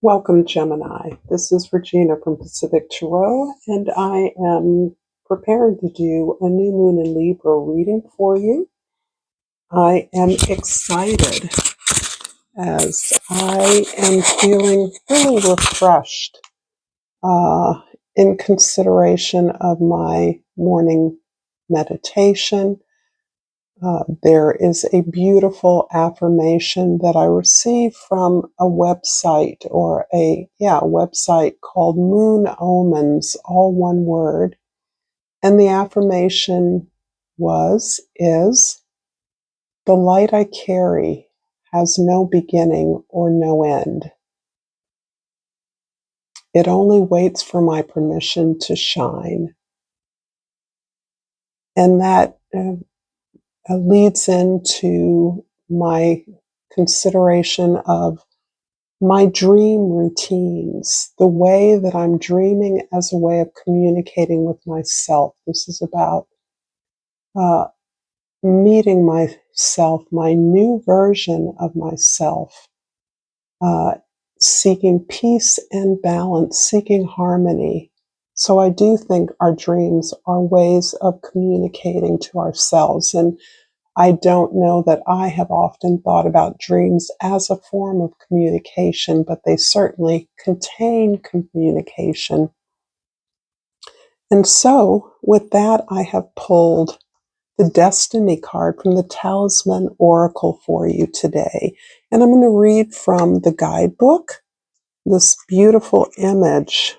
Welcome, Gemini. This is Regina from Pacific Tarot, and I am preparing to do a new moon in Libra reading for you. I am excited as I am feeling really refreshed in consideration of my morning meditation. There is a beautiful affirmation that I received from a website website called Moon Omens, all one word. And the affirmation is, the light I carry has no beginning or no end. It only waits for my permission to shine. And that leads into my consideration of my dream routines, the way that I'm dreaming as a way of communicating with myself. This is about meeting myself, my new version of myself, seeking peace and balance, seeking harmony. So I do think our dreams are ways of communicating to ourselves. And I don't know that I have often thought about dreams as a form of communication, but they certainly contain communication. And so, with that, I have pulled the Destiny card from the Talisman Oracle for you today. And I'm going to read from the guidebook this beautiful image.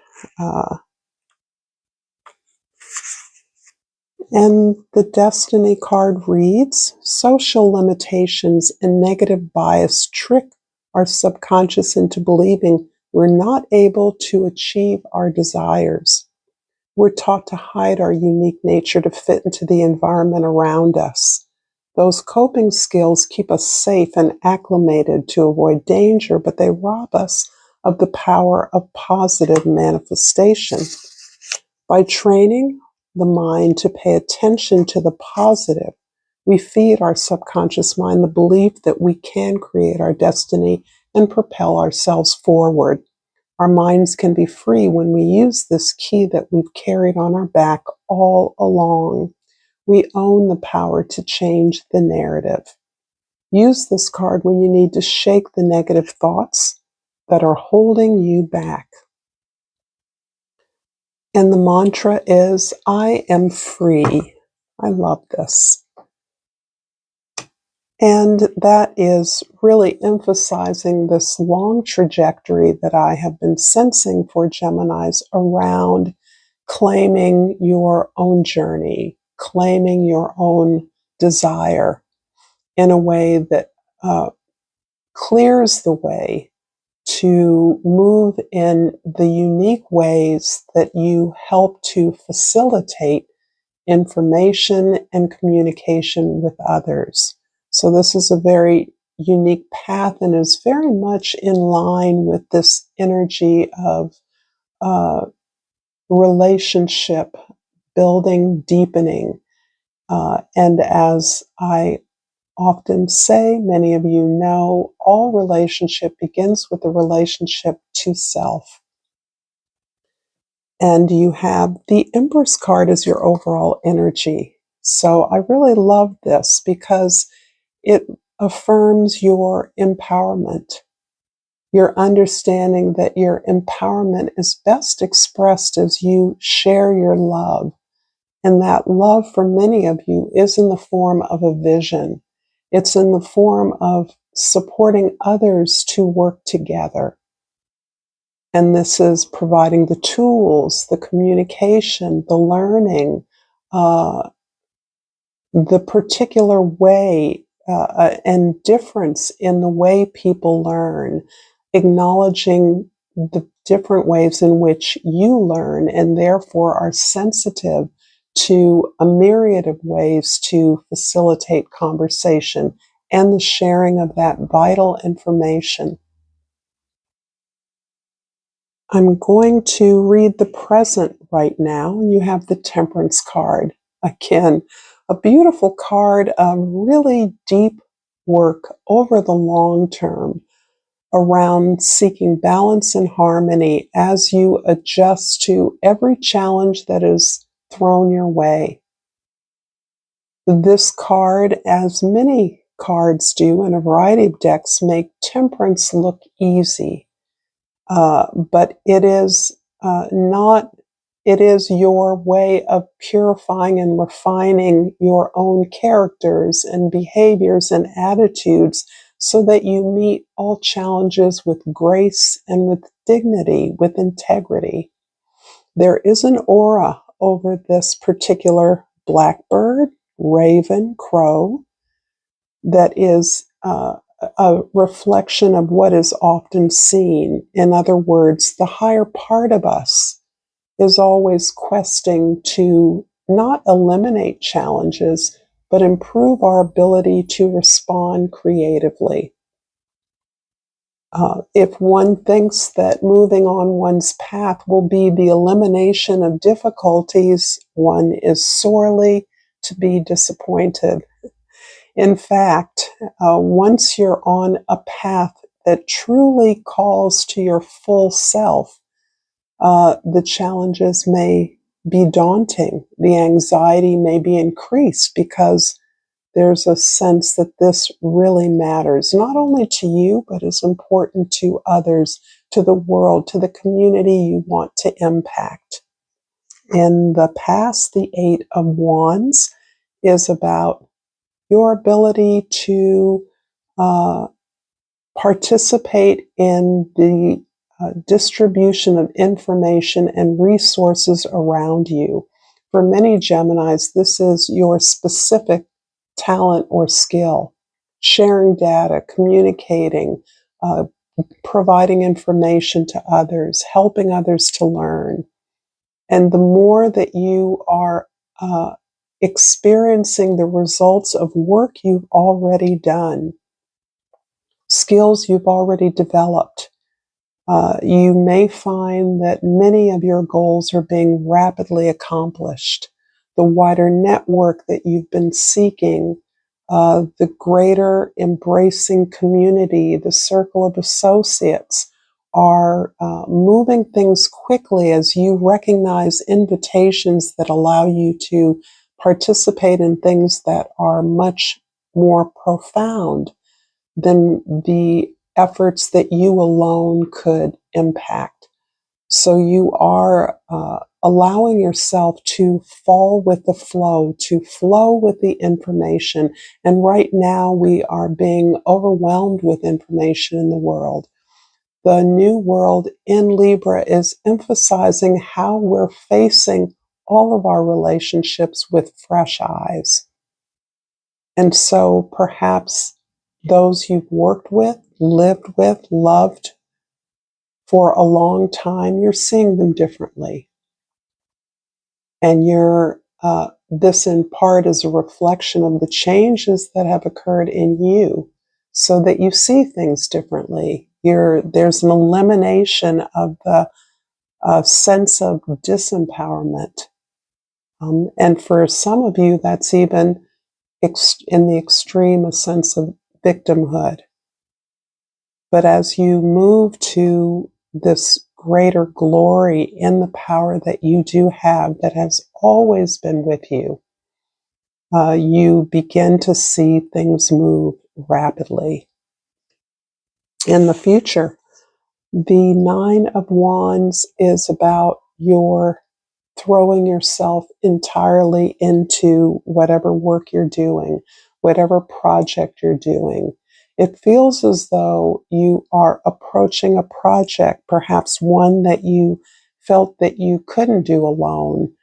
And the Destiny card reads, social limitations and negative bias trick our subconscious into believing we're not able to achieve our desires. We're taught to hide our unique nature to fit into the environment around us. Those coping skills keep us safe and acclimated to avoid danger, but they rob us of the power of positive manifestation. By training the mind to pay attention to the positive, we feed our subconscious mind the belief that we can create our destiny and propel ourselves forward. Our minds can be free when we use this key that we've carried on our back all along. We own the power to change the narrative. Use this card when you need to shake the negative thoughts that are holding you back. And the mantra is, I am free. I love this. And that is really emphasizing this long trajectory that I have been sensing for Geminis around claiming your own journey, claiming your own desire in a way that clears the way to move in the unique ways that you help to facilitate information and communication with others. So this is a very unique path and is very much in line with this energy of relationship building, deepening. And as I often say, many of you know, all relationship begins with a relationship to self. And you have the Empress card as your overall energy. So I really love this because it affirms your empowerment, your understanding that your empowerment is best expressed as you share your love. And that love for many of you is in the form of a vision. It's in the form of supporting others to work together. And this is providing the tools, the communication, the learning, the particular way and difference in the way people learn, acknowledging the different ways in which you learn and therefore are sensitive to a myriad of ways to facilitate conversation and the sharing of that vital information. I'm going to read the present right now. You have the Temperance card. Again, a beautiful card of really deep work over the long term around seeking balance and harmony as you adjust to every challenge that is thrown your way. This card, as many cards do in a variety of decks, make temperance look easy. But it is not, it is your way of purifying and refining your own characters and behaviors and attitudes so that you meet all challenges with grace and with dignity, with integrity. There is an aura over this particular blackbird, raven, crow that is a reflection of what is often seen. In other words, the higher part of us is always questing to not eliminate challenges, but improve our ability to respond creatively. If one thinks that moving on one's path will be the elimination of difficulties, one is sorely to be disappointed. In fact, once you're on a path that truly calls to your full self, the challenges may be daunting. The anxiety may be increased because there's a sense that this really matters, not only to you, but is important to others, to the world, to the community you want to impact. In the past, the Eight of Wands is about your ability to participate in the distribution of information and resources around you. For many Geminis, this is your specific talent or skill. Sharing data, communicating, providing information to others, helping others to learn. And the more that you are experiencing the results of work you've already done, skills you've already developed, you may find that many of your goals are being rapidly accomplished. The wider network that you've been seeking, the greater embracing community, the circle of associates are moving things quickly as you recognize invitations that allow you to participate in things that are much more profound than the efforts that you alone could impact. So you are allowing yourself to fall with the flow, to flow with the information. And right now we are being overwhelmed with information in the world. The new world in Libra is emphasizing how we're facing all of our relationships with fresh eyes. And so perhaps those you've worked with, lived with, loved for a long time, you're seeing them differently. And this in part is a reflection of the changes that have occurred in you so that you see things differently. There's an elimination of the sense of disempowerment. And for some of you, that's even in the extreme a sense of victimhood. But as you move to this greater glory in the power that you do have, that has always been with you, you begin to see things move rapidly. In the future, the Nine of Wands is about your throwing yourself entirely into whatever work you're doing, whatever project you're doing. It feels as though you are approaching a project, perhaps one that you felt that you couldn't do alone,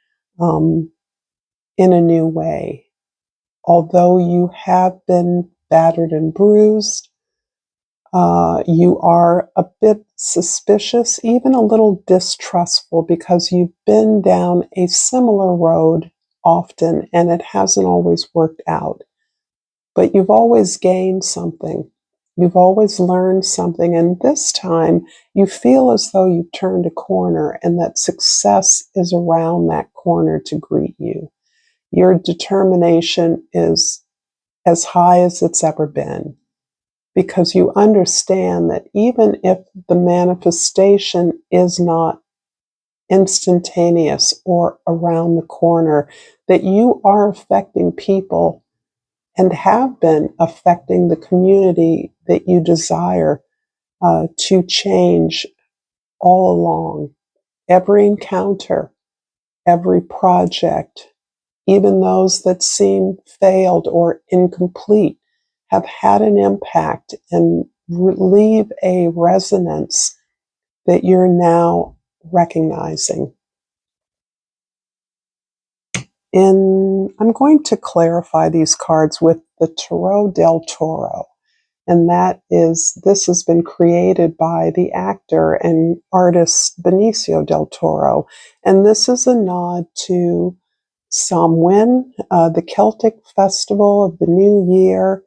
in a new way. Although you have been battered and bruised, you are a bit suspicious, even a little distrustful, because you've been down a similar road often and it hasn't always worked out. But you've always gained something. You've always learned something. And this time you feel as though you've turned a corner and that success is around that corner to greet you. Your determination is as high as it's ever been. because you understand that even if the manifestation is not instantaneous or around the corner, that you are affecting people and have been affecting the community that you desire to change all along. Every encounter, every project, even those that seem failed or incomplete, have had an impact and leave a resonance that you're now recognizing. I'm going to clarify these cards with the Tarot del Toro, and this has been created by the actor and artist Benicio del Toro, and this is a nod to Samhain, the Celtic festival of the new year,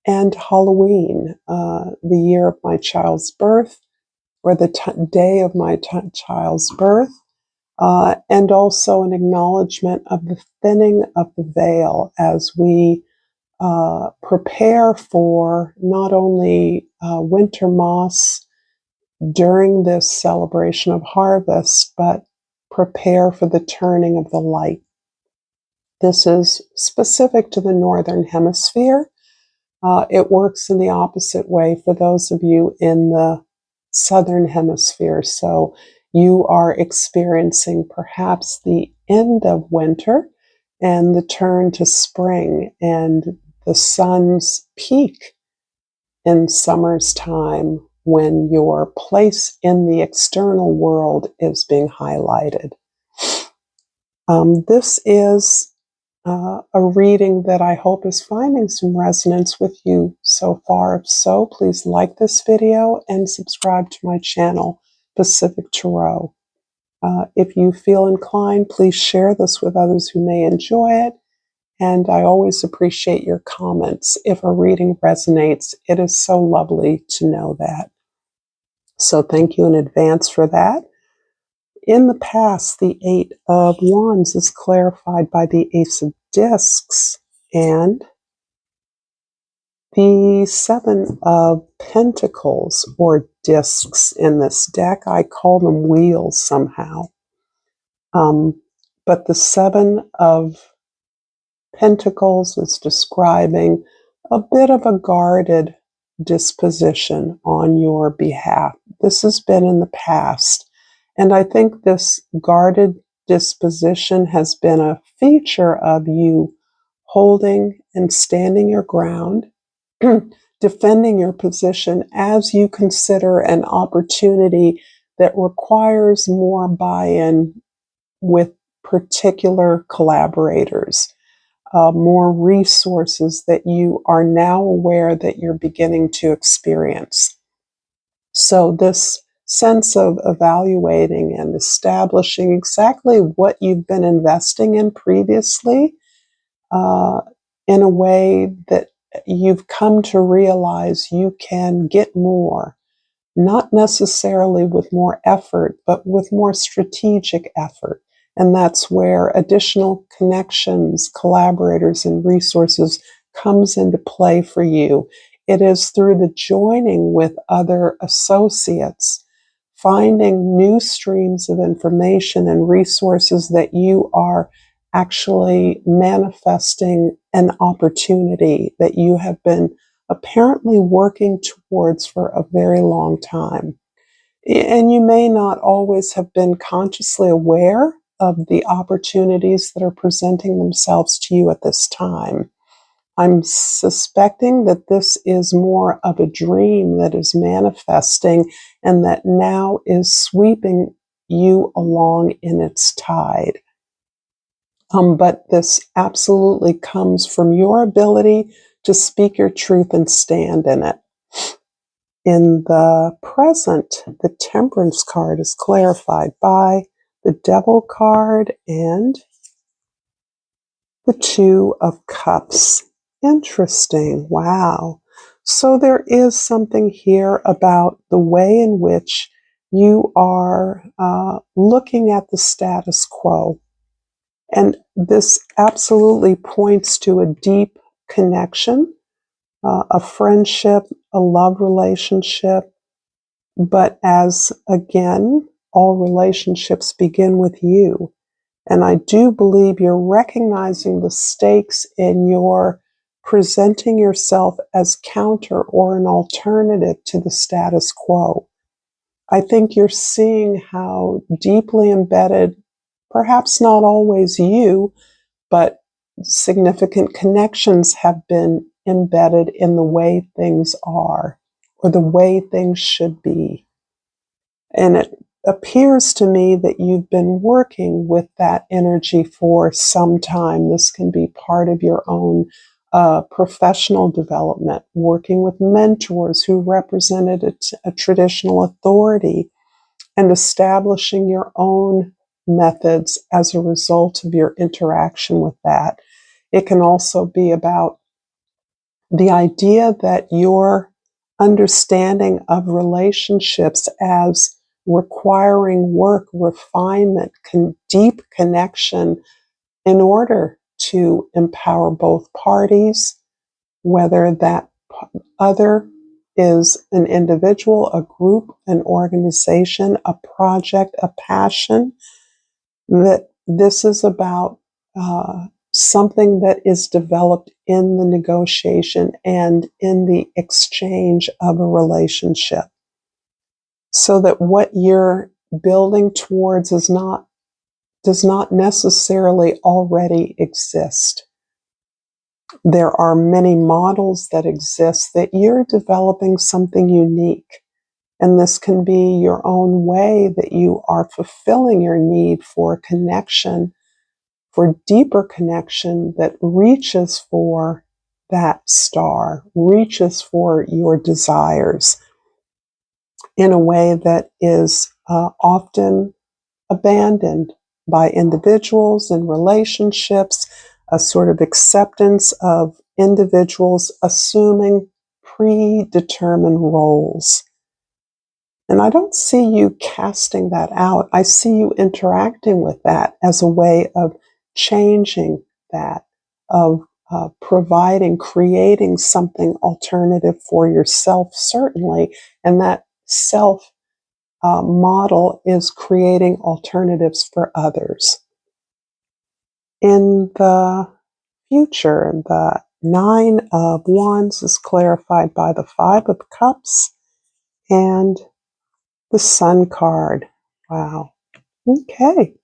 and Halloween, the year of my child's birth, or the day of my child's birth, and also an acknowledgement of the thinning of the veil as we prepare for not only winter moss during this celebration of harvest, but prepare for the turning of the light. This is specific to the Northern Hemisphere. It works in the opposite way for those of you in the Southern Hemisphere. So you are experiencing perhaps the end of winter and the turn to spring and the sun's peak in summer's time when your place in the external world is being highlighted. This is a reading that I hope is finding some resonance with you so far. If so, please like this video and subscribe to my channel, Pacific Tarot. If you feel inclined, please share this with others who may enjoy it. And I always appreciate your comments. If a reading resonates, it is so lovely to know that. So thank you in advance for that. In the past, the Eight of Wands is clarified by the Ace of Discs and the Seven of Pentacles, or discs in this deck. I call them wheels somehow. But the Seven of Pentacles is describing a bit of a guarded disposition on your behalf. This has been in the past. And I think this guarded disposition has been a feature of you holding and standing your ground, defending your position as you consider an opportunity that requires more buy-in with particular collaborators, more resources that you are now aware that you're beginning to experience. So this sense of evaluating and establishing exactly what you've been investing in previously, in a way that you've come to realize you can get more, not necessarily with more effort, but with more strategic effort. And that's where additional connections, collaborators, and resources comes into play for you. It is through the joining with other associates, finding new streams of information and resources, that you are actually manifesting an opportunity that you have been apparently working towards for a very long time. And you may not always have been consciously aware of the opportunities that are presenting themselves to you at this time. I'm suspecting that this is more of a dream that is manifesting and that now is sweeping you along in its tide. But this absolutely comes from your ability to speak your truth and stand in it. In the present, the Temperance card is clarified by the Devil card and the Two of Cups. Interesting. Wow. So there is something here about the way in which you are looking at the status quo. And this absolutely points to a deep connection a friendship, a love relationship. But as, again, all relationships begin with you. And I do believe you're recognizing the stakes in your presenting yourself as counter or an alternative to the status quo. I think you're seeing how deeply embedded, perhaps not always you, but significant connections have been embedded in the way things are or the way things should be. And it appears to me that you've been working with that energy for some time. This can be part of your own professional development, working with mentors who represented a traditional authority and establishing your own methods as a result of your interaction with that. It can also be about the idea that your understanding of relationships as requiring work, refinement, deep connection in order to empower both parties, whether that other is an individual, a group, an organization, a project, a passion, that this is about something that is developed in the negotiation and in the exchange of a relationship. So that what you're building towards does not necessarily already exist. There are many models that exist that you're developing something unique. And this can be your own way that you are fulfilling your need for connection, for deeper connection that reaches for that star, reaches for your desires in a way that is often abandoned by individuals and relationships, a sort of acceptance of individuals assuming predetermined roles. And I don't see you casting that out. I see you interacting with that as a way of changing that, of providing, creating something alternative for yourself, certainly. And that self model is creating alternatives for others. In the future, the Nine of Wands is clarified by the Five of Cups and the Sun card. Wow. Okay.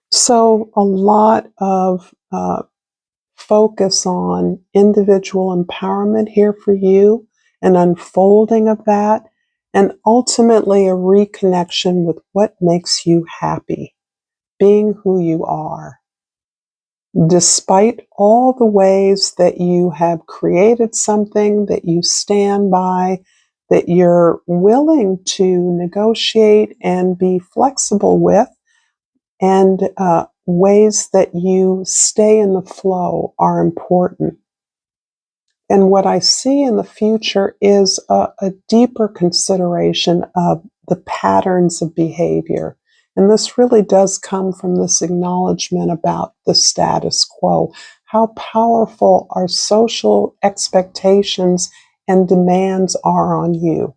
So a lot of focus on individual empowerment here for you, an unfolding of that, and ultimately a reconnection with what makes you happy, being who you are. Despite all the ways that you have created something that you stand by, that you're willing to negotiate and be flexible with, and ways that you stay in the flow are important. And what I see in the future is a deeper consideration of the patterns of behavior. And this really does come from this acknowledgement about the status quo, how powerful our social expectations and demands are on you,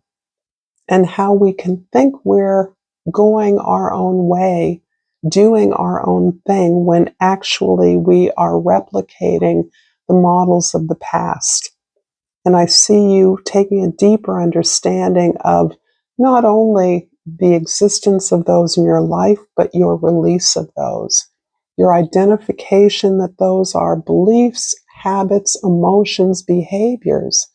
and how we can think we're going our own way, doing our own thing, when actually we are replicating the models of the past. And I see you taking a deeper understanding of not only the existence of those in your life, but your release of those, your identification that those are beliefs, habits, emotions, behaviors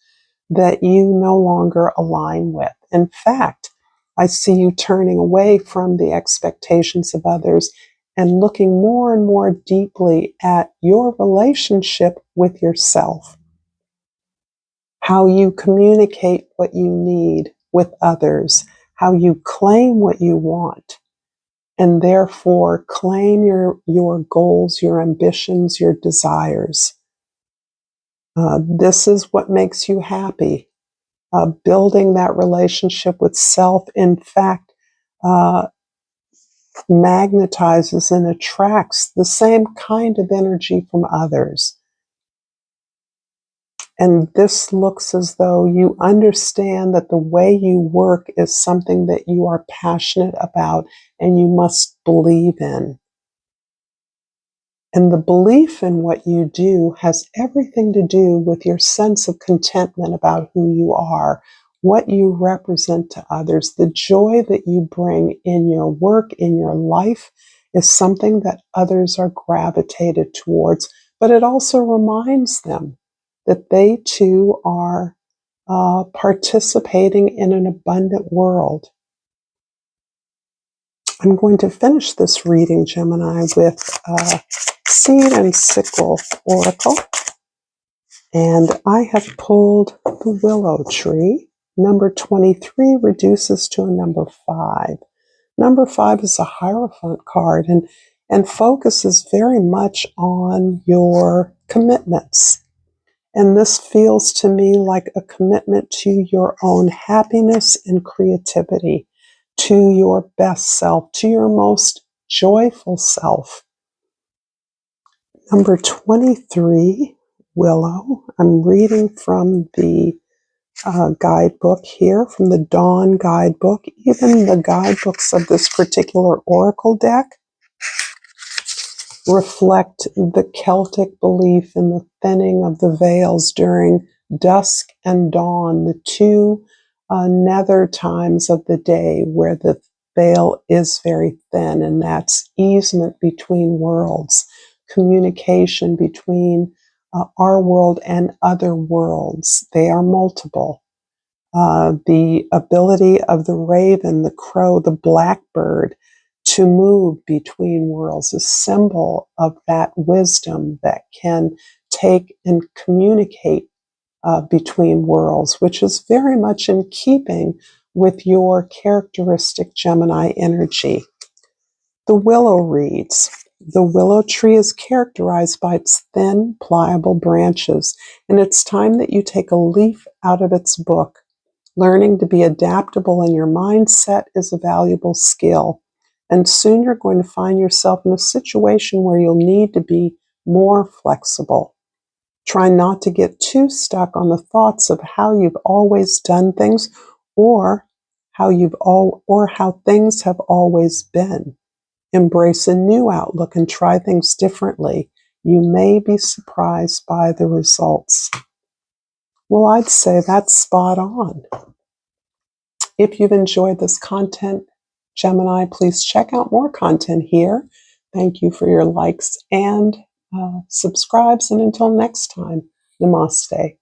that you no longer align with. In fact, I see you turning away from the expectations of others and looking more and more deeply at your relationship with yourself, how you communicate what you need with others, how you claim what you want, and therefore claim your goals, your ambitions, your desires. This is what makes you happy. Building that relationship with self, in fact, magnetizes and attracts the same kind of energy from others. And this looks as though you understand that the way you work is something that you are passionate about and you must believe in. And the belief in what you do has everything to do with your sense of contentment about who you are, what you represent to others. The joy that you bring in your work, in your life, is something that others are gravitated towards. But it also reminds them that they too are participating in an abundant world. I'm going to finish this reading, Gemini, with Seed and Sickle Oracle. And I have pulled the Willow Tree. Number 23 reduces to a number 5. Number 5 is a Hierophant card and focuses very much on your commitments. And this feels to me like a commitment to your own happiness and creativity, to your best self, to your most joyful self. Number 23, Willow. I'm reading from the guidebook here, from the Dawn guidebook. Even the guidebooks of this particular oracle deck reflect the Celtic belief in the thinning of the veils during dusk and dawn, the two nether times of the day where the veil is very thin, and that's easement between worlds, communication between our world and other worlds. They are multiple. The ability of the raven, the crow, the blackbird to move between worlds, a symbol of that wisdom that can take and communicate between worlds, which is very much in keeping with your characteristic Gemini energy. The willow reads, the willow tree is characterized by its thin, pliable branches, and it's time that you take a leaf out of its book. Learning to be adaptable in your mindset is a valuable skill. And soon you're going to find yourself in a situation where you'll need to be more flexible. Try not to get too stuck on the thoughts of how you've always done things or how things have always been. Embrace a new outlook and try things differently. You may be surprised by the results. Well, I'd say that's spot on. If you've enjoyed this content, Gemini, please check out more content here. Thank you for your likes and subscribes. And until next time, namaste.